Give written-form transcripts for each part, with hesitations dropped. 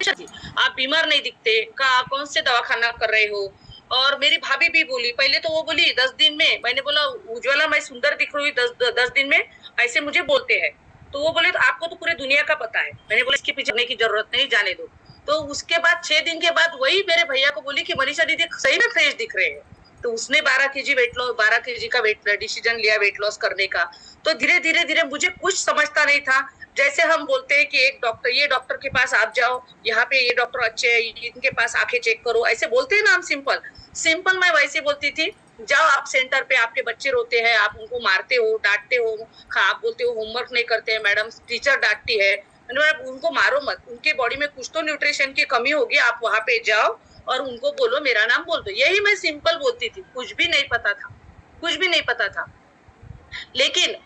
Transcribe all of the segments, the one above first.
थी, आप बीमार नहीं दिखते, कौन से दवाखाना कर रहे हो। और मेरी भाभी भी बोली, पहले तो वो बोली 10 दिन में, मैंने बोला उज्ज्वला मैं सुंदर दिख रही हूँ 10 दिन में, ऐसे मुझे बोलते हैं। तो वो बोले तो आपको तो पूरे दुनिया का पता है। मैंने बोला इसके पीछे की जरूरत नहीं, जाने दो। तो उसके बाद 6 दिन के बाद वही मेरे भैया को बोली कि मनीषा दीदी सही में फ्रेश दिख रहे हैं। तो उसने 12 केजी वेट लॉस, 12 केजी का डिसीजन लिया वेट लॉस करने का। तो धीरे धीरे धीरे मुझे कुछ समझता नहीं था। जैसे हम बोलते हैं कि एक डॉक्टर, ये डॉक्टर के पास आप जाओ, यहाँ पे ये डॉक्टर अच्छे हैं, इनके पास आंखें चेक करो, ऐसे बोलते हैं ना हम। सिंपल मैं वैसे बोलती थी, जाओ आप सेंटर पे, आपके बच्चे रोते हैं, आप उनको मारते हो, डांटते हो, आप बोलते हो होमवर्क नहीं करते हैं, मैडम टीचर डांटती है, उनको मारो मत, उनके बॉडी में कुछ तो न्यूट्रिशन की कमी होगी, आप वहां पे जाओ और उनको बोलो मेरा नाम बोल दो। यही मैं सिंपल बोलती थी, कुछ भी नहीं पता था, कुछ भी नहीं पता था। लेकिन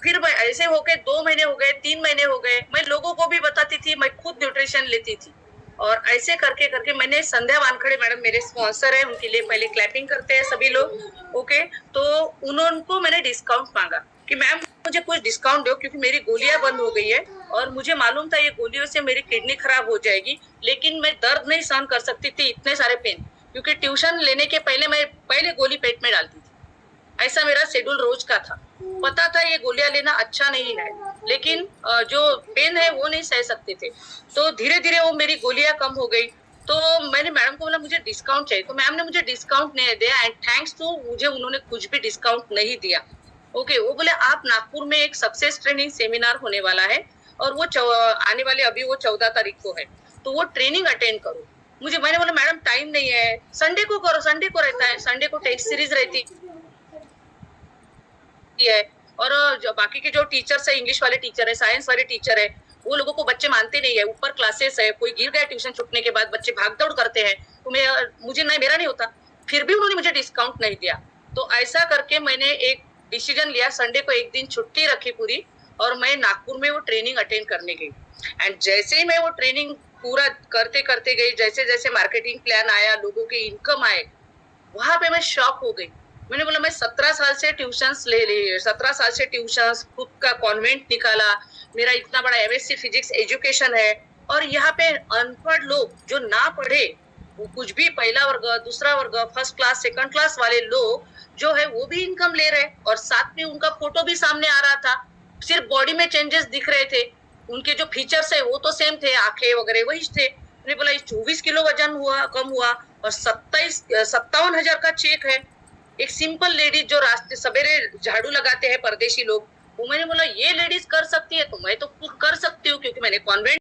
फिर ऐसे होके 2 महीने हो गए, 3 महीने हो गए, मैं लोगों को भी बताती थी, मैं खुद न्यूट्रिशन लेती थी। और ऐसे करके करके मैंने, संध्या वानखड़े मैडम मेरे स्पॉन्सर है, उनके लिए पहले क्लैपिंग करते हैं सभी लोग, ओके। तो उनको मैंने डिस्काउंट मांगा कि मैम मुझे कुछ डिस्काउंट दो, क्योंकि मेरी गोलियां बंद हो गई है और मुझे मालूम था ये गोलियों से मेरी किडनी खराब हो जाएगी, लेकिन मैं दर्द नहीं सहन कर सकती थी, इतने सारे पेन। क्योंकि ट्यूशन लेने के पहले मैं पहले गोली पेट में डालती थी, ऐसा मेरा शेड्यूल रोज का था। पता था ये गोलियां लेना अच्छा नहीं है, लेकिन जो पेन है वो नहीं सह सकते थे। तो धीरे धीरे वो मेरी गोलियां कम हो गई। तो मैंने मैडम को बोला मुझे डिस्काउंट चाहिए, तो मैम ने मुझे डिस्काउंट नहीं दिया, एंड थैंक्स टू मुझे उन्होंने कुछ भी डिस्काउंट नहीं दिया, ओके। वो बोले आप नागपुर में एक सक्सेस ट्रेनिंग सेमिनार होने वाला है और वो आने वाले अभी वो 14 तारीख को है, तो वो ट्रेनिंग अटेंड करो। मैंने बोला मैडम टाइम नहीं है, संडे को करो, संडे को रहता है, संडे को टेस्ट सीरीज रहती है। और जो बाकी के जो टीचर्स है, इंग्लिश वाले टीचर है, साइंस वाले टीचर है, वो लोगों को बच्चे मानते नहीं है, ऊपर क्लासेस है, कोई गिर गया ट्यूशन छूटने के बाद, बच्चे भागदौड़ करते हैं, तो मुझे नहीं, मेरा नहीं होता। फिर भी उन्होंने मुझे डिस्काउंट नहीं दिया। तो ऐसा करके मैंने एक डिसीजन लिया, संडे को एक दिन छुट्टी रखी पूरी, और मैं नागपुर में वो ट्रेनिंग अटेंड करने गई। एंड जैसे ही मैं वो ट्रेनिंग पूरा करते करते गई, जैसे जैसे मार्केटिंग प्लान आया, लोगों के इनकम आए, वहां पे मैं शॉक हो गई। मैंने बोला मैं 17 साल से ट्यूशंस ले ली, 17 साल से ट्यूशंस, खुद का कॉन्वेंट निकाला, मेरा इतना बड़ा एमएससी फिजिक्स एजुकेशन है, और यहाँ पे अनपढ़ लोग जो ना पढ़े, वो कुछ भी पहला वर्ग, दूसरा वर्ग, फर्स्ट क्लास, सेकंड क्लास वाले लोग जो है वो भी इनकम ले रहे, और साथ में उनका फोटो भी सामने आ रहा था, सिर्फ बॉडी में चेंजेस दिख रहे थे, उनके जो फीचर्स है वो तो सेम थे, आंखें वगैरह वही थे। मैंने बोला 24 किलो वजन हुआ, कम हुआ, और 57,000 का चेक है। एक सिंपल लेडीज जो रास्ते सवेरे झाड़ू लगाते हैं परदेशी लोग, वो मैंने बोला ये लेडीज कर सकती है, तो मैं तो खुद कर सकती हूँ, क्योंकि मैंने कॉन्वेंट